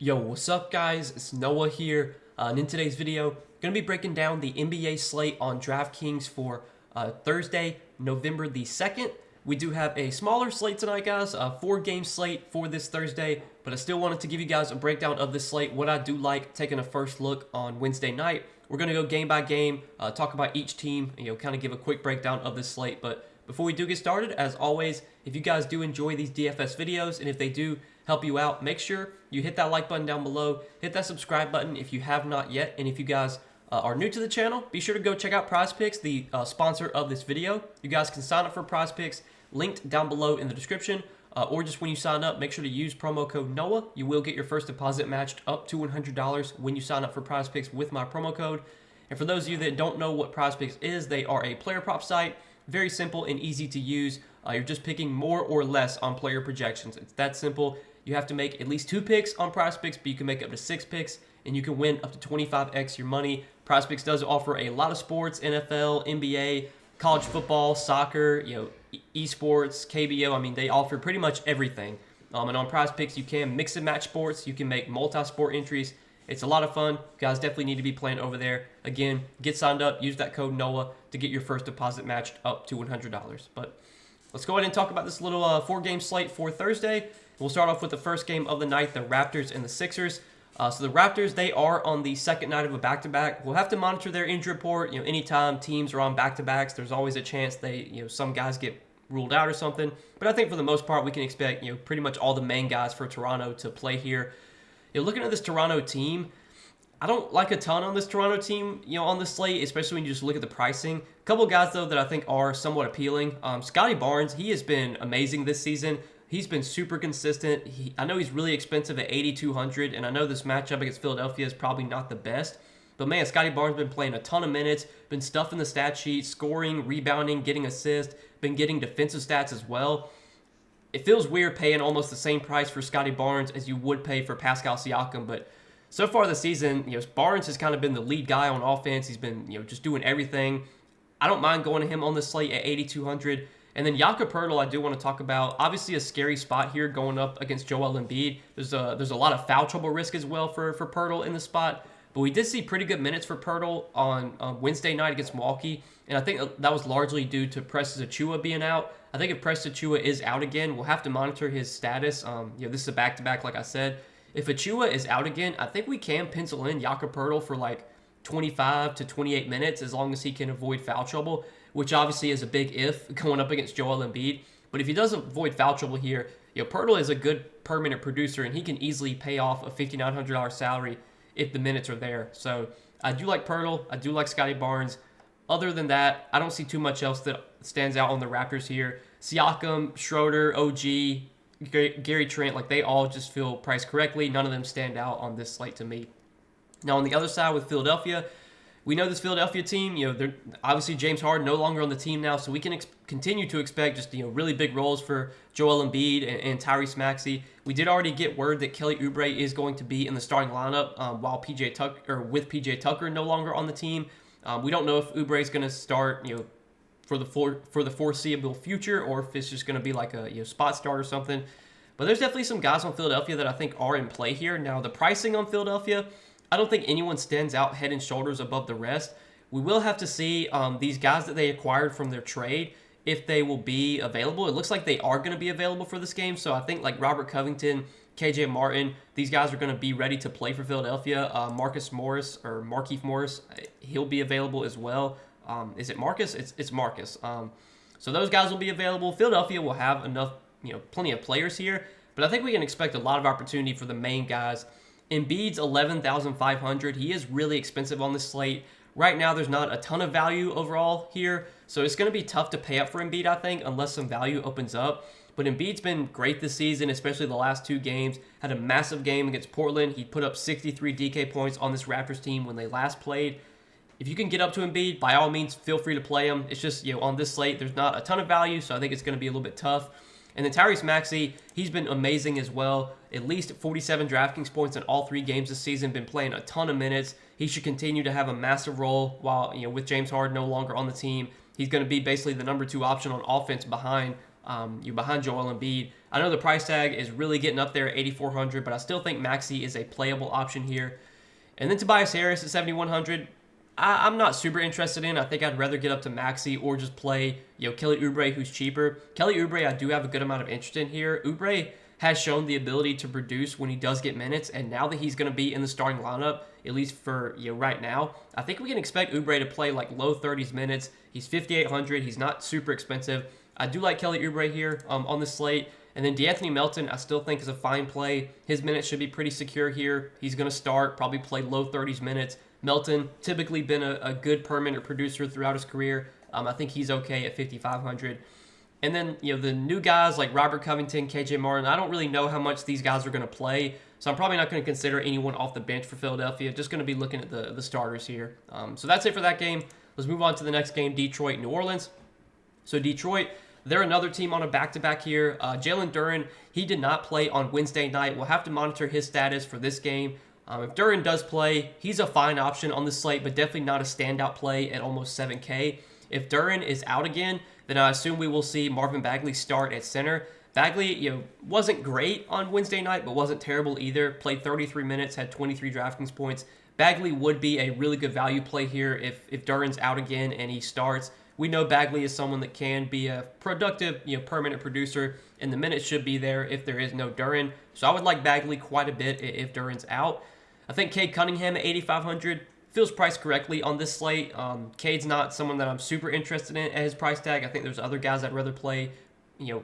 Yo, what's up guys? It's Noah here, and in today's video, going to be breaking down the NBA slate on Draftkings for Thursday, November the 2nd. We do have a smaller slate tonight, guys, a 4-game slate for this Thursday, but I still wanted to give you guys a breakdown of this slate, what I do like, taking a first look on Wednesday night. We're going to go game by game, talk about each team, kind of give a quick breakdown of this slate, but before we do get started, as always, if you guys do enjoy these DFS videos, and if they do help you out, make sure you hit that like button down below, hit that subscribe button if you have not yet, and if you guys are new to the channel, be sure to go check out PrizePicks, the sponsor of this video. You guys can sign up for PrizePicks, linked down below in the description, or just when you sign up, make sure to use promo code NOAH. You will get your first deposit matched up to $100 when you sign up for PrizePicks with my promo code. And for those of you that don't know what PrizePicks is, they are a player prop site. Very simple and easy to use. You're just picking more or less on player projections. It's that simple. You have to make at least 2 picks on PrizePicks, but you can make up to 6 picks, and you can win up to 25x your money. PrizePicks does offer a lot of sports: NFL, NBA, college football, soccer, esports, KBO. I mean, they offer pretty much everything. And on PrizePicks, you can mix and match sports. You can make multi-sport entries. It's a lot of fun. You guys definitely need to be playing over there. Again, get signed up. Use that code NOAH to get your first deposit matched up to $100. But let's go ahead and talk about this little 4-game slate for Thursday. We'll start off with the first game of the night, the Raptors and the Sixers. So the Raptors, they are on the second night of a back-to-back. We'll have to monitor their injury report. Anytime teams are on back-to-backs, there's always a chance some guys get ruled out or something. But I think for the most part, we can expect pretty much all the main guys for Toronto to play here. Looking at this Toronto team, I don't like a ton on this Toronto team, on this slate, especially when you just look at the pricing. A couple of guys, though, that I think are somewhat appealing. Scotty Barnes, he has been amazing this season. He's been super consistent. I know he's really expensive at $8,200, and I know this matchup against Philadelphia is probably not the best. But, man, Scotty Barnes has been playing a ton of minutes, been stuffing the stat sheet, scoring, rebounding, getting assists, been getting defensive stats as well. It feels weird paying almost the same price for Scotty Barnes as you would pay for Pascal Siakam, but so far this season, Barnes has kind of been the lead guy on offense. He's been, just doing everything. I don't mind going to him on the slate at $8,200. And then Jakob Poeltl, I do want to talk about. Obviously, a scary spot here going up against Joel Embiid. There's a lot of foul trouble risk as well for Poeltl in the spot. But we did see pretty good minutes for Poeltl on Wednesday night against Milwaukee, and I think that was largely due to Precious Achiuwa being out. I think if Precious Achiuwa is out again, we'll have to monitor his status. This is a back-to-back, like I said. If Achiuwa is out again, I think we can pencil in Jakob Poeltl for like 25 to 28 minutes as long as he can avoid foul trouble, which obviously is a big if going up against Joel Embiid. But if he doesn't avoid foul trouble here, Poeltl is a good permanent producer, and he can easily pay off a $5,900 salary if the minutes are there. So I do like Poeltl. I do like Scotty Barnes. Other than that, I don't see too much else that stands out on the Raptors here. Siakam, Schroeder, OG, Gary Trent, they all just feel priced correctly. None of them stand out on this slate to me. Now, on the other side with Philadelphia, we know this Philadelphia team, they're obviously James Harden no longer on the team now, so we can continue to expect just, really big roles for Joel Embiid and Tyrese Maxey. We did already get word that Kelly Oubre is going to be in the starting lineup while with PJ Tucker no longer on the team. We don't know if Oubre is going to start, for the foreseeable future, or if it's just going to be like a spot start or something. But there's definitely some guys on Philadelphia that I think are in play here. Now, the pricing on Philadelphia, I don't think anyone stands out head and shoulders above the rest. We will have to see these guys that they acquired from their trade, if they will be available. It looks like they are going to be available for this game. So I think like Robert Covington, KJ Martin, these guys are going to be ready to play for Philadelphia. Markieff Morris, he'll be available as well. Is it Marcus? It's Marcus. So those guys will be available. Philadelphia will have enough, plenty of players here. But I think we can expect a lot of opportunity for the main guys. Embiid's $11,500. He is really expensive on this slate. Right now, there's not a ton of value overall here, so it's going to be tough to pay up for Embiid, I think, unless some value opens up. But Embiid's been great this season, especially the last 2 games. Had a massive game against Portland. He put up 63 DK points on this Raptors team when they last played. If you can get up to Embiid, by all means, feel free to play him. It's just, on this slate, there's not a ton of value, so I think it's going to be a little bit tough. And then Tyrese Maxey, he's been amazing as well. At least 47 DraftKings points in all 3 games this season. Been playing a ton of minutes. He should continue to have a massive role while, with James Harden no longer on the team. He's going to be basically the number 2 option on offense behind Joel Embiid. I know the price tag is really getting up there at 8,400, but I still think Maxey is a playable option here. And then Tobias Harris at 7,100. I'm not super interested in. I think I'd rather get up to Maxey or just play, Kelly Oubre, who's cheaper. Kelly Oubre, I do have a good amount of interest in here. Oubre has shown the ability to produce when he does get minutes, and now that he's going to be in the starting lineup, at least for right now, I think we can expect Oubre to play like low 30s minutes. He's 5,800. He's not super expensive. I do like Kelly Oubre here on this slate. And then DeAnthony Melton, I still think is a fine play. His minutes should be pretty secure here. He's going to start, probably play low 30s minutes. Melton, typically been a good permanent producer throughout his career. I think he's okay at 5,500. And then, the new guys like Robert Covington, KJ Martin, I don't really know how much these guys are going to play. So I'm probably not going to consider anyone off the bench for Philadelphia. Just going to be looking at the starters here. So that's it for that game. Let's move on to the next game, Detroit, New Orleans. So Detroit, they're another team on a back-to-back here. Jalen Duren, he did not play on Wednesday night. We'll have to monitor his status for this game. If Duren does play, he's a fine option on the slate, but definitely not a standout play at almost 7K. If Duren is out again, then I assume we will see Marvin Bagley start at center. Bagley, wasn't great on Wednesday night, but wasn't terrible either. Played 33 minutes, had 23 DraftKings points. Bagley would be a really good value play here if Duren's out again and he starts. We know Bagley is someone that can be a productive, permanent producer, and the minutes should be there if there is no Duren. So I would like Bagley quite a bit if Duren's out. I think Cade Cunningham at 8,500 feels priced correctly on this slate. Cade's not someone that I'm super interested in at his price tag. I think there's other guys I'd rather play,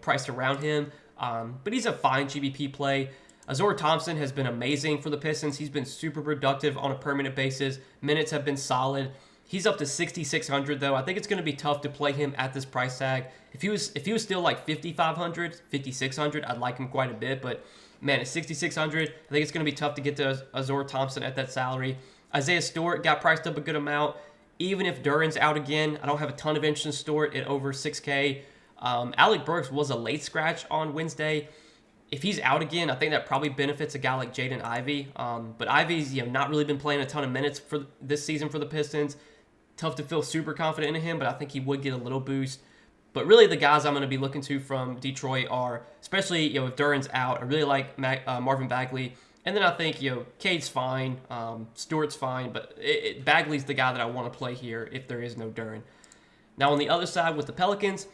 priced around him. But he's a fine GBP play. Azor Thompson has been amazing for the Pistons. He's been super productive on a permanent basis. Minutes have been solid. He's up to 6,600 though. I think it's going to be tough to play him at this price tag. If he was still like 5,500, 5,600, I'd like him quite a bit. But man, at 6,600, I think it's going to be tough to get to Azor Thompson at that salary. Isaiah Stewart got priced up a good amount. Even if Duren's out again, I don't have a ton of interest in Stewart at over 6K. Alec Burks was a late scratch on Wednesday. If he's out again, I think that probably benefits a guy like Jaden Ivey. But Ivey's not really been playing a ton of minutes for this season for the Pistons. Tough to feel super confident in him, but I think he would get a little boost. But really, the guys I'm going to be looking to from Detroit are, especially if Duren's out, I really like Marvin Bagley. And then I think, Cade's fine, Stewart's fine, but Bagley's the guy that I want to play here if there is no Duren. Now, on the other side with the Pelicans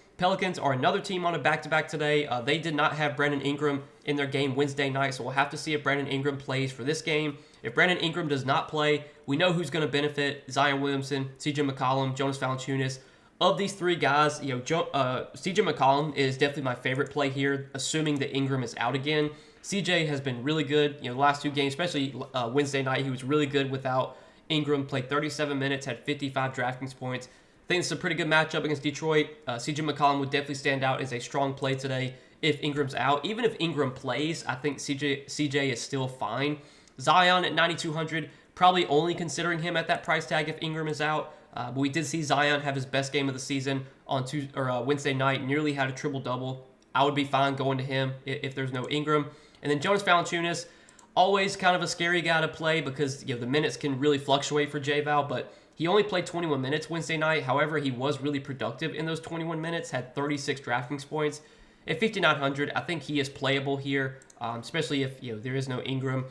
are another team on a back-to-back today. They did not have Brandon Ingram in their game Wednesday night, so we'll have to see if Brandon Ingram plays for this game. If Brandon Ingram does not play, we know who's going to benefit: Zion Williamson, CJ McCollum, Jonas Valanciunas. Of these three guys, CJ McCollum is definitely my favorite play here, assuming that Ingram is out again. CJ has been really good, the last two games, especially Wednesday night. He was really good without Ingram. Played 37 minutes, had 55 DraftKings points. I think it's a pretty good matchup against Detroit. CJ McCollum would definitely stand out as a strong play today if Ingram's out. Even if Ingram plays, I think CJ is still fine. Zion at 9,200, probably only considering him at that price tag if Ingram is out. But we did see Zion have his best game of the season on Wednesday night, nearly had a triple-double. I would be fine going to him if there's no Ingram. And then Jonas Valanciunas, always kind of a scary guy to play because the minutes can really fluctuate for J-Val, but he only played 21 minutes Wednesday night. However, he was really productive in those 21 minutes, had 36 DraftKings points. At 5,900, I think he is playable here, especially if there is no Ingram.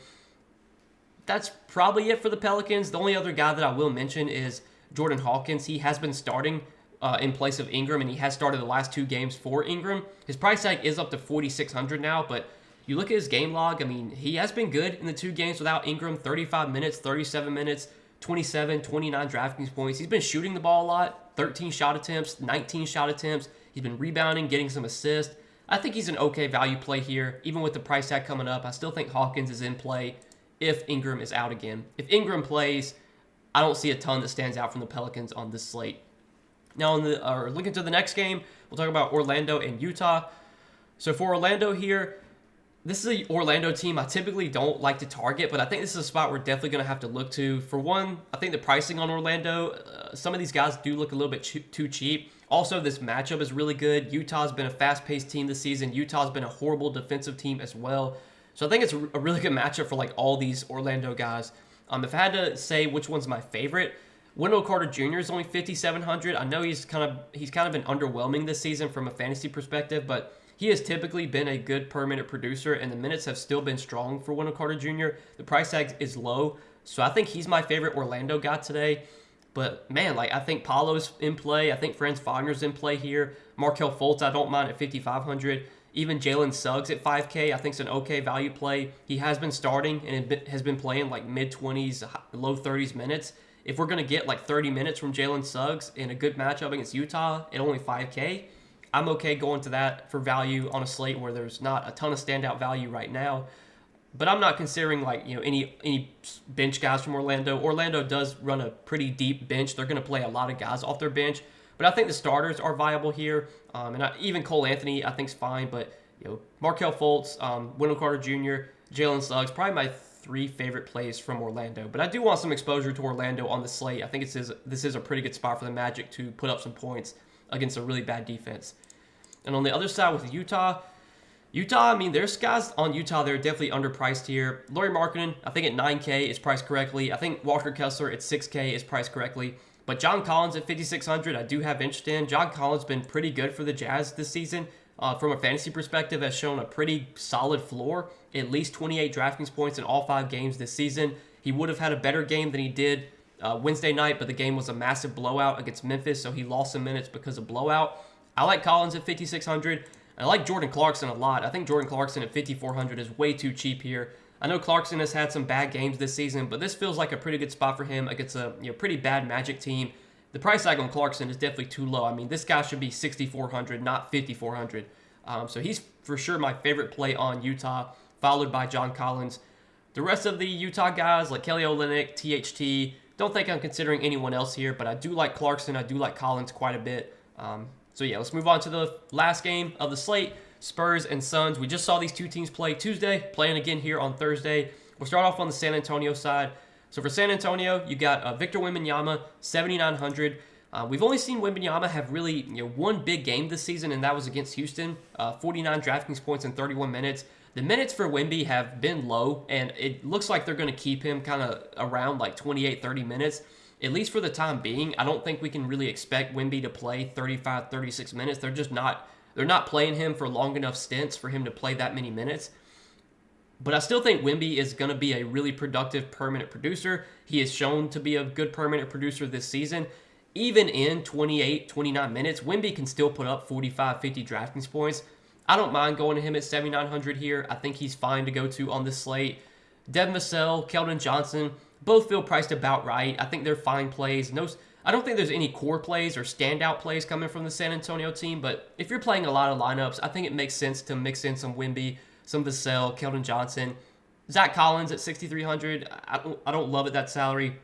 That's probably it for the Pelicans. The only other guy that I will mention is Jordan Hawkins. He has been starting in place of Ingram, and he has started the last two games for Ingram. His price tag is up to 4,600 now, but you look at his game log, he has been good in the two games without Ingram: 35 minutes, 37 minutes, 27, 29 DraftKings points. He's been shooting the ball a lot, 13 shot attempts, 19 shot attempts. He's been rebounding, getting some assists. I think he's an okay value play here. Even with the price tag coming up, I still think Hawkins is in play if Ingram is out again. If Ingram plays, I don't see a ton that stands out from the Pelicans on this slate. Now, looking to the next game, we'll talk about Orlando and Utah. So for Orlando here, this is an Orlando team I typically don't like to target, but I think this is a spot we're definitely going to have to look to. For one, I think the pricing on Orlando, some of these guys do look a little bit too cheap. Also, this matchup is really good. Utah's been a fast-paced team this season. Utah's been a horrible defensive team as well. So I think it's a really good matchup for all these Orlando guys. If I had to say which one's my favorite, Wendell Carter Jr. is only 5,700. I know he's kind of been underwhelming this season from a fantasy perspective, but he has typically been a good per minute producer, and the minutes have still been strong for Wendell Carter Jr. The price tag is low, so I think he's my favorite Orlando guy today. But man, like I think Paulo's in play. I think Franz Wagner's in play here. Markelle Fultz, I don't mind at 5,500. Even Jalen Suggs at 5K, I think it's an okay value play. He has been starting and has been playing like mid-20s, low 30s minutes. If we're going to get like 30 minutes from Jalen Suggs in a good matchup against Utah at only 5K, I'm okay going to that for value on a slate where there's not a ton of standout value right now. But I'm not considering like any bench guys from Orlando. Orlando does run a pretty deep bench. They're going to play a lot of guys off their bench. But I think the starters are viable here. Even Cole Anthony, I think, is fine. But Markelle Fultz, Wendell Carter Jr., Jalen Suggs, probably my 3 favorite plays from Orlando. But I do want some exposure to Orlando on the slate. I think this is a pretty good spot for the Magic to put up some points against a really bad defense. And on the other side with Utah, I mean, there's guys on Utah that are definitely underpriced here. Lauri Markkanen, I think at 9K is priced correctly. I think Walker Kessler at 6K is priced correctly. But John Collins at 5,600, I do have interest in. John Collins has been pretty good for the Jazz this season. From a fantasy perspective, has shown a pretty solid floor. At least 28 Draftkings points in all 5 games this season. He would have had a better game than he did Wednesday night, but the game was a massive blowout against Memphis, so he lost some minutes because of blowout. I like Collins at 5,600. I like Jordan Clarkson a lot. I think Jordan Clarkson at 5,400 is way too cheap here. I know Clarkson has had some bad games this season, but this feels like a pretty good spot for him against a pretty bad Magic team. The price tag on Clarkson is definitely too low. I mean, this guy should be 6,400, not 5,400. So he's for sure my favorite play on Utah, followed by John Collins. The rest of the Utah guys, like Kelly Olynyk, THT, don't think I'm considering anyone else here, but I do like Clarkson. I do like Collins quite a bit. So yeah, let's move on to the last game of the slate, Spurs and Suns. We just saw these two teams play Tuesday, playing again here on Thursday. We'll start off on the San Antonio side. So for San Antonio, you got Victor Wembanyama, 7,900. We've only seen Wembanyama have really one big game this season, and that was against Houston. 49 Draftkings points in 31 minutes. The minutes for Wemby have been low, and it looks like they're going to keep him kind of around like 28, 30 minutes. At least for the time being, I don't think we can really expect Wemby to play 35, 36 minutes. They're not playing him for long enough stints for him to play that many minutes. But I still think Wemby is going to be a really productive per-minute producer. He has shown to be a good per-minute producer this season. Even in 28, 29 minutes, Wemby can still put up 45, 50 Draftkings points. I don't mind going to him at 7,900 here. I think he's fine to go to on this slate. Devin Vassell, Keldon Johnson, both feel priced about right. I think they're fine plays. I don't think there's any core plays or standout plays coming from the San Antonio team, but if you're playing a lot of lineups, I think it makes sense to mix in some Wemby, some Vassell, Keldon Johnson. Zach Collins at 6,300. I don't love it, that salary.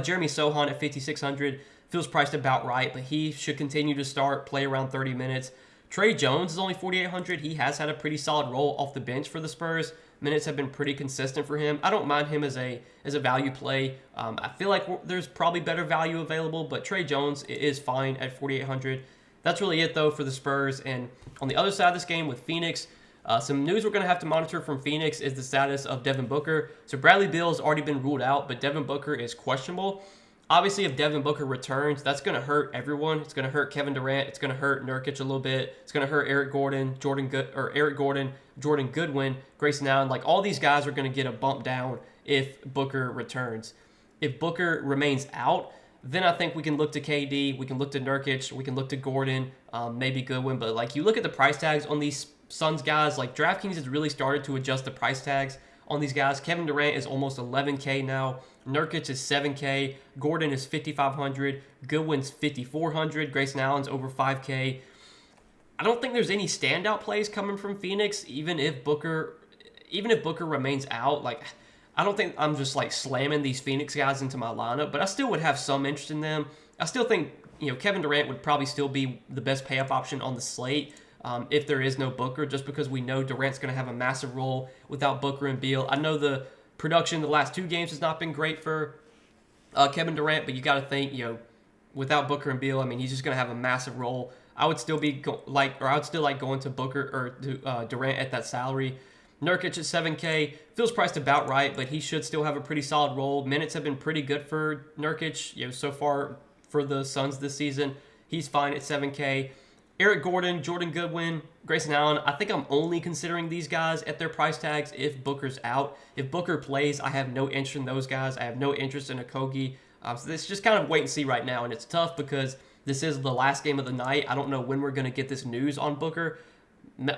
Jeremy Sohan at 5,600 feels priced about right, but he should continue to start, play around 30 minutes. Trey Jones is only 4,800. He has had a pretty solid role off the bench for the Spurs. Minutes have been pretty consistent for him. I don't mind him as a value play. I feel like there's probably better value available, but Trey Jones is fine at 4,800. That's really it, though, for the Spurs. And on the other side of this game with Phoenix, some news we're going to have to monitor from Phoenix is the status of Devin Booker. So Bradley Beal has already been ruled out, but Devin Booker is questionable. Obviously, if Devin Booker returns, that's going to hurt everyone. It's going to hurt Kevin Durant. It's going to hurt Nurkic a little bit. It's going to hurt Eric Gordon, Jordan Goodwin, Grayson Allen. Like, all these guys are going to get a bump down if Booker returns. If Booker remains out, then I think we can look to KD, we can look to Nurkic, we can look to Gordon, maybe Goodwin. But, like, you look at the price tags on these Suns guys, like, DraftKings has really started to adjust the price tags on these guys. Kevin Durant is almost 11K now. Nurkic is 7K. Gordon is 5,500. Goodwin's 5,400. Grayson Allen's over 5K. I don't think there's any standout plays coming from Phoenix, even if Booker remains out. Like, I don't think I'm just like slamming these Phoenix guys into my lineup, but I still would have some interest in them. I still think Kevin Durant would probably still be the best pay up option on the slate. If there is no Booker, just because we know Durant's going to have a massive role without Booker and Beal. I know the production the last 2 games has not been great for Kevin Durant, but you got to think, without Booker and Beal, I mean, he's just going to have a massive role. I would still like going to Booker or to Durant at that salary. Nurkic at 7K feels priced about right, but he should still have a pretty solid role. Minutes have been pretty good for Nurkic, so far for the Suns this season. He's fine at 7K. Eric Gordon, Jordan Goodwin, Grayson Allen, I think I'm only considering these guys at their price tags if Booker's out. If Booker plays, I have no interest in those guys. I have no interest in Okogie. So it's just kind of wait and see right now, and it's tough because this is the last game of the night. I don't know when we're going to get this news on Booker.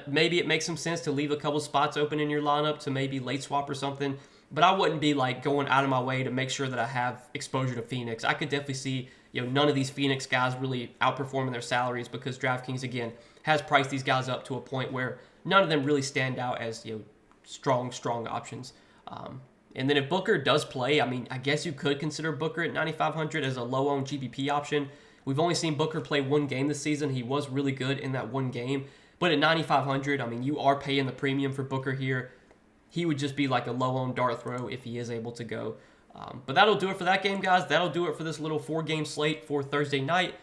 Maybe it makes some sense to leave a couple spots open in your lineup to maybe late swap or something, but I wouldn't be like going out of my way to make sure that I have exposure to Phoenix. I could definitely see none of these Phoenix guys really outperforming their salaries because DraftKings again has priced these guys up to a point where none of them really stand out as strong options. And then if Booker does play, I mean, I guess you could consider Booker at 9,500 as a low-owned GPP option. We've only seen Booker play one game this season. He was really good in that one game. But at 9,500, I mean, you are paying the premium for Booker here. He would just be like a low-owned dart throw if he is able to go. But that'll do it for that game, guys. That'll do it for this little 4-game slate for Thursday night.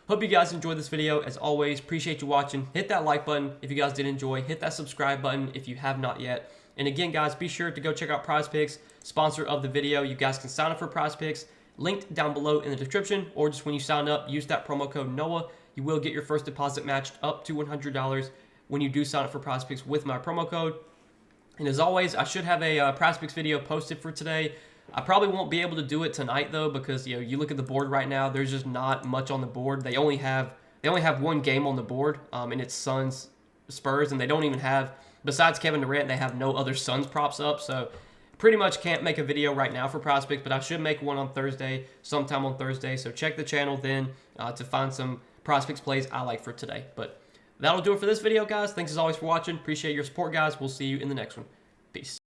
Hope you guys enjoyed this video. As always, appreciate you watching. Hit that like button if you guys did enjoy. Hit that subscribe button if you have not yet. And again, guys, be sure to go check out PrizePicks, sponsor of the video. You guys can sign up for PrizePicks, linked down below in the description, or just when you sign up, use that promo code NOAH. You will get your first deposit matched up to $100 when you do sign up for PrizePicks with my promo code. And as always, I should have a PrizePicks video posted for today. I probably won't be able to do it tonight though because you look at the board right now. There's just not much on the board. They only have one game on the board, and it's Suns Spurs, and they don't even have, besides Kevin Durant, they have no other Suns props up. So pretty much can't make a video right now for PrizePicks, but I should make one on Thursday, sometime on Thursday. So check the channel then to find some PrizePicks plays I like for today. But that'll do it for this video, guys. Thanks as always for watching. Appreciate your support, guys. We'll see you in the next one. Peace.